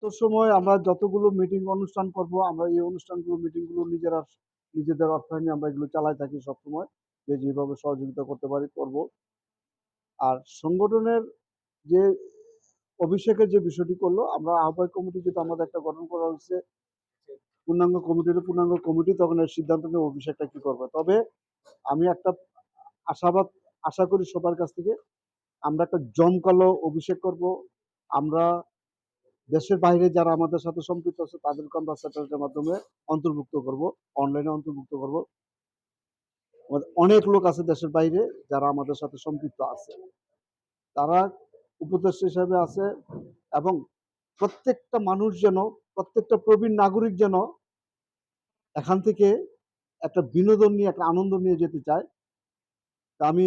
সময় আমরা যতগুলো মিটিং অনুষ্ঠান করব, আমরা এই অনুষ্ঠানগুলো মিটিংগুলো নিজেদের অর্থায়নে আমরা এগুলো চালাই থাকি সবসময়। যে যেভাবে সহযোগিতা করতে পারি করব। আর সংগঠনের যে অভিষেকের যে বিষয়টি করলো, আমরা আহ্বায়ক কমিটি যেটা আমাদের একটা গঠন করা হয়েছে, পূর্ণাঙ্গ কমিটি তখন এর সিদ্ধান্ত নেবে অভিষেকটা কি করবে। তবে আমি একটা আশাবাদ আশা করি সবার কাছ থেকে, আমরা একটা জমকালো অভিষেক করব। আমরা দেশের বাইরে যারা আমাদের সাথে সম্পৃক্ত আছে তাদেরকে আমরা স্যাটেলাইটের মাধ্যমে অন্তর্ভুক্ত করব, অনলাইনে অন্তর্ভুক্ত করব। আমাদের অনেক লোক আছে দেশের বাইরে যারা আমাদের সাথে সম্পৃক্ত আছে, তারা উপদেষ্টা হিসাবে আছে। এবং প্রত্যেকটা মানুষ যেন, প্রত্যেকটা প্রবীণ নাগরিক যেন এখান থেকে একটা বিনোদন নিয়ে, একটা আনন্দ নিয়ে যেতে চায়। তা আমি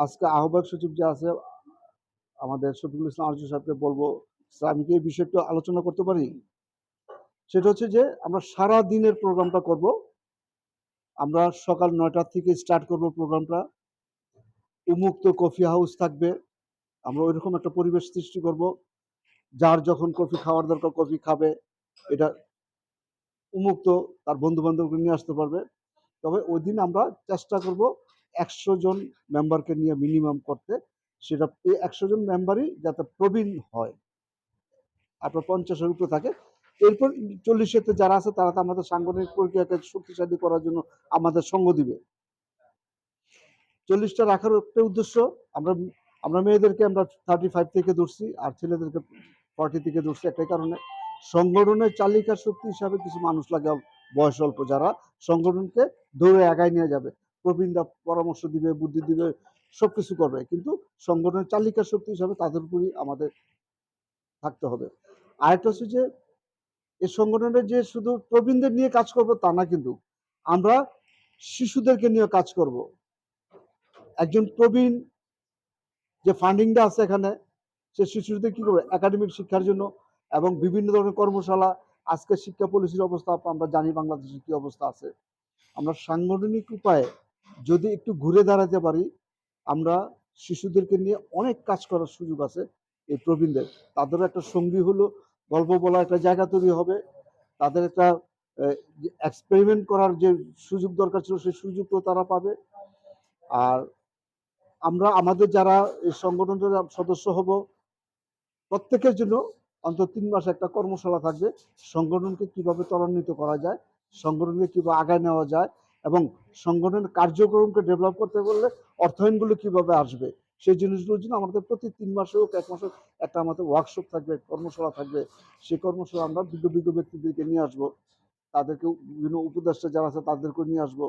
আজকে আহ্বায়ক সচিব যে আছে আমাদের শফিকুল ইসলাম আরজু সাহেবকে বলবো, স্যার আমি কি এই বিষয়টা আলোচনা করতে পারি? সেটা হচ্ছে যে আমরা সারা দিনের প্রোগ্রামটা করব। আমরা সকাল ৯টা থেকে স্টার্ট করব প্রোগ্রামটা। উন্মুক্ত কফি হাউস থাকবে, আমরা ওইরকম একটা পরিবেশ সৃষ্টি করব। যার যখন কফি খাওয়ার দরকার কফি খাবে, এটা উন্মুক্ত, তার বন্ধু বান্ধবকে নিয়ে আসতে পারবে। তবে ওই দিন আমরা চেষ্টা করব ১০০ জন মেম্বারকে নিয়ে মিনিমাম করতে। সেটা এই ১০০ জন মেম্বারই যাতে প্রবীণ হয়, আপনার ৫০-এর উপরে থাকে। এরপর ৪০-এতে যারা আছে তারা তো আমাদের সাংগঠনিক প্রক্রিয়াকে শক্তিশালী করার জন্য আমাদের সঙ্গ দিবে। ৪০টা রাখার একটা উদ্দেশ্য, আমরা আমরা মেয়েদেরকে আমরা 35 থেকে ধরছি, আর ছেলেদেরকে 40 থেকে ধরছি একটাই কারণে, সংগঠনের চালিকা শক্তি হিসাবে কিছু মানুষ লাগে বয়স অল্প, যারা সংগঠনকে ধরে আগায় নিয়ে যাবে। প্রবীণরা পরামর্শ দিবে, বুদ্ধি দিবে, সবকিছু করবে, কিন্তু সংগঠনের চালিকা শক্তি হিসাবে তাদের উপরই আমাদের থাকতে হবে। আরেকটা হচ্ছে যে এই সংগঠনের যে শুধু প্রবীণদের নিয়ে কাজ করব তা না, কিন্তু আমরা শিশুদেরকে নিয়ে কাজ করব। একজন প্রবীণ যে ফান্ডিংটা আছে এখানে, সে শিশুদের কি করবে একাডেমিক শিক্ষার জন্য এবং বিভিন্ন ধরনের কর্মশালা। আজকে শিক্ষা পলিসির অবস্থা আমরা জানি বাংলাদেশের কি অবস্থা আছে। আমরা সাংগঠনিক উপায়ে যদি একটু ঘুরে দাঁড়াতে পারি, আমরা শিশুদেরকে নিয়ে অনেক কাজ করার সুযোগ আছে। এই প্রবীণদের, তাদেরও একটা সঙ্গী হলো, গল্প বলার একটা জায়গা তৈরি হবে, তাদের একটা এক্সপেরিমেন্ট করার যে সুযোগ দরকার ছিল সেই সুযোগও তারা পাবে। আর আমরা আমাদের যারা এই সংগঠনের সদস্য হব, প্রত্যেকের জন্য অন্তত ৩ মাস একটা কর্মশালা থাকবে, সংগঠনকে কিভাবে ত্বরান্বিত করা যায়, সংগঠনকে কিভাবে আগায় নেওয়া যায়, এবং সংগঠনের কার্যক্রমকে ডেভেলপ করতে বললে অর্থায়নগুলো কিভাবে আসবে, সেই জিনিসগুলোর জন্য আমাদের প্রতি ৩ মাসে হোক ১ মাসে একটা আমাদের ওয়ার্কশপ থাকবে, কর্মশালা থাকবে। সেই কর্মশালা আমরা বিজ্ঞ ব্যক্তিদেরকে নিয়ে আসবো, তাদেরকে বিভিন্ন উপদেষ্টা যারা আছে তাদেরকে নিয়ে আসবো,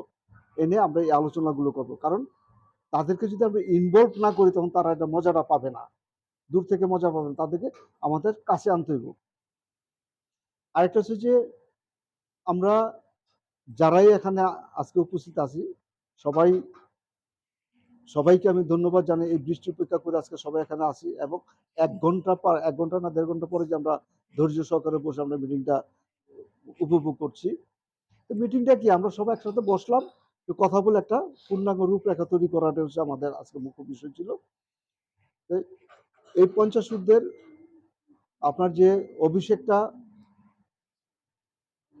এনে আমরা এই আলোচনাগুলো করবো। কারণ তাদেরকে যদি আমরা ইনভলভ না করি তখন তারা এটা মজাটা পাবে না, দূর থেকে মজা পাবেন, তাদেরকে আমাদের কাছে আনতে হইব। আরেকটা হচ্ছে যে আমরা যারাই এখানে আজকে উপস্থিত আছি, সবাই সবাইকে আমি ধন্যবাদ জানাই। এই বৃষ্টি উপেক্ষা করে আজকে সবাই এখানে আছি, এবং ১ ঘন্টা না ১.৫ ঘন্টা পরে যে আমরা ধৈর্য সহকারে বসে আমরা মিটিংটা উপভোগ করছি। তো মিটিংটা কি, আমরা সবাই একসাথে বসলাম, কথা বলে একটা পূর্ণাঙ্গ রূপরেখা তৈরি করাটা হচ্ছে আমাদের আজকে মুখ্য বিষয় ছিল। এই ৫০ ঊর্ধ্বের আপনার যে অভিষেকটা,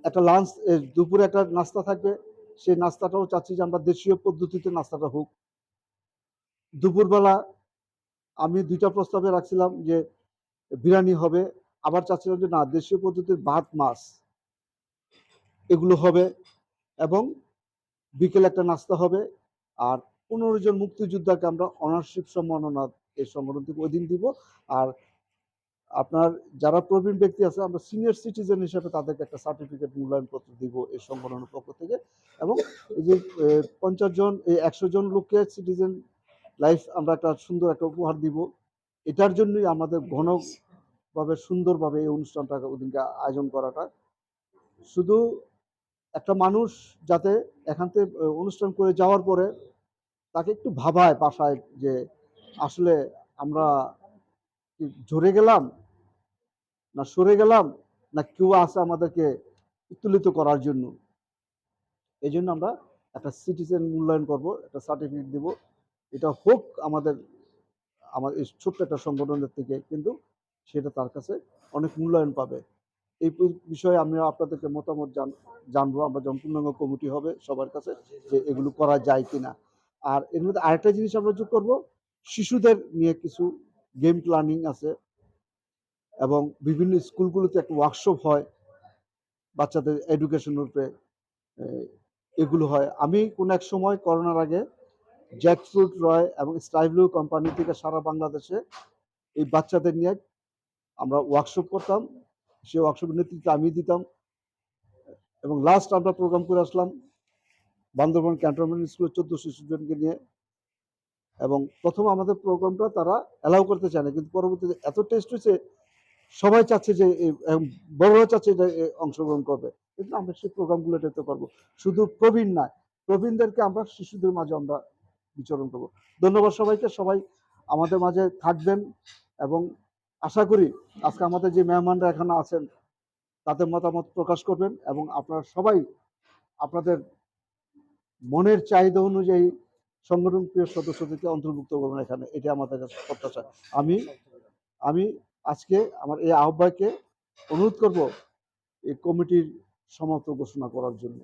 একটা লাঞ্চ, দুপুরে একটা নাস্তা থাকবে, সেই নাস্তাটাও চাচ্ছি যে আমরা দেশীয় পদ্ধতিতে নাস্তাটা হোক। দুপুরবেলা আমি ২টা প্রস্তাবে রাখছিলাম যে বিরিয়ানি হবে, আবার চাচ্ছিলাম যে না, দেশীয় পদ্ধতির ভাত মাছ এগুলো হবে, এবং বিকেলে একটা নাস্তা হবে। আর ১৫ জন মুক্তিযোদ্ধাকে আমরা অনারশিপ সম্মাননা এই সংগঠন থেকে ওই দিন দিব। আর আপনার যারা প্রবীণ ব্যক্তি আছে, আমরা সিনিয়র সিটিজেন হিসেবে তাদেরকে একটা সার্টিফিকেট মূল্যায়নপত্র দিব এই সংগঠনের পক্ষ থেকে। এবং এই যে ৫০ জন, এই ১০০ জন লোককে সিটিজেন লাইফ আমরা একটা সুন্দর একটা উপহার দিব। এটার জন্যই আমাদের ঘনভাবে সুন্দরভাবে এই অনুষ্ঠানটা ওদিনকে আয়োজন করাটা। শুধু একটা মানুষ যাতে এখান থেকে অনুষ্ঠান করে যাওয়ার পরে তাকে একটু ভাবায় বাসায় যে আসলে আমরা কি ঝরে গেলাম না সরে গেলাম, না কেউ আছে আমাদেরকে উত্তোলিত করার জন্য। এই জন্য আমরা একটা সিটিজেন মূল্যায়ন করব, একটা সার্টিফিকেট দিব। এটা হোক আমাদের এই ছোট্ট একটা সংগঠনের থেকে, কিন্তু সেটা তার কাছে অনেক মূল্যায়ন পাবে। এই বিষয়ে আমি আপনাদেরকে মতামত জানবো আমরা যখন পূর্ণাঙ্গ কমিটি হবে সবার কাছে, যে এগুলো করা যায় কিনা। আর এর মধ্যে আরেকটা জিনিস আমরা যোগ করব, শিশুদের নিয়ে কিছু গেম প্ল্যানিং আছে, এবং বিভিন্ন স্কুলগুলোতে একটা ওয়ার্কশপ হয় বাচ্চাদের এডুকেশনের উপরে, এগুলো হয়। আমি কোন এক সময় করোনার আগে জ্যাকফ্রুট রয় এবং স্টাইব্লু কোম্পানি থেকে সারা বাংলাদেশে এই বাচ্চাদের নিয়ে আমরা ওয়ার্কশপ করতাম, সেই ওয়ার্কশপের নেতৃত্ব আমি দিতাম। এবং লাস্ট আমরা প্রোগ্রাম করে আসলাম বান্দরবান ক্যান্টনমেন্ট স্কুলের 1400 স্টুডেন্টকে নিয়ে, এবং প্রথম আমাদের প্রোগ্রামটা তারা অ্যালাউ করতে চায় না, কিন্তু পরবর্তীতে এত টেস্ট হয়েছে সবাই চাচ্ছে যে বড়রা চাচ্ছে যে অংশগ্রহণ করবে, কিন্তু আমরা সেই প্রোগ্রামগুলো এটাতে করবো। শুধু প্রবীণ নয়, প্রবীণদেরকে আমরা শিশুদের মাঝে আমরা বিচরণ করবো। ধন্যবাদ সবাইকে, সবাই আমাদের মাঝে থাকবেন, এবং আশা করি আজকে আমাদের যে মেহমানরা এখানে আছেন তাদের মতামত প্রকাশ করবেন, এবং আপনারা সবাই আপনাদের মনের চাহিদা অনুযায়ী সংগঠন প্রিয় সদস্যদেরকে অন্তর্ভুক্ত করবেন এখানে, এটা আমাদের কাছে প্রত্যাশা। আমি আমি আজকে আমার এই আহ্বায়ককে অনুরোধ করব এই কমিটির সমাপ্ত ঘোষণা করার জন্য।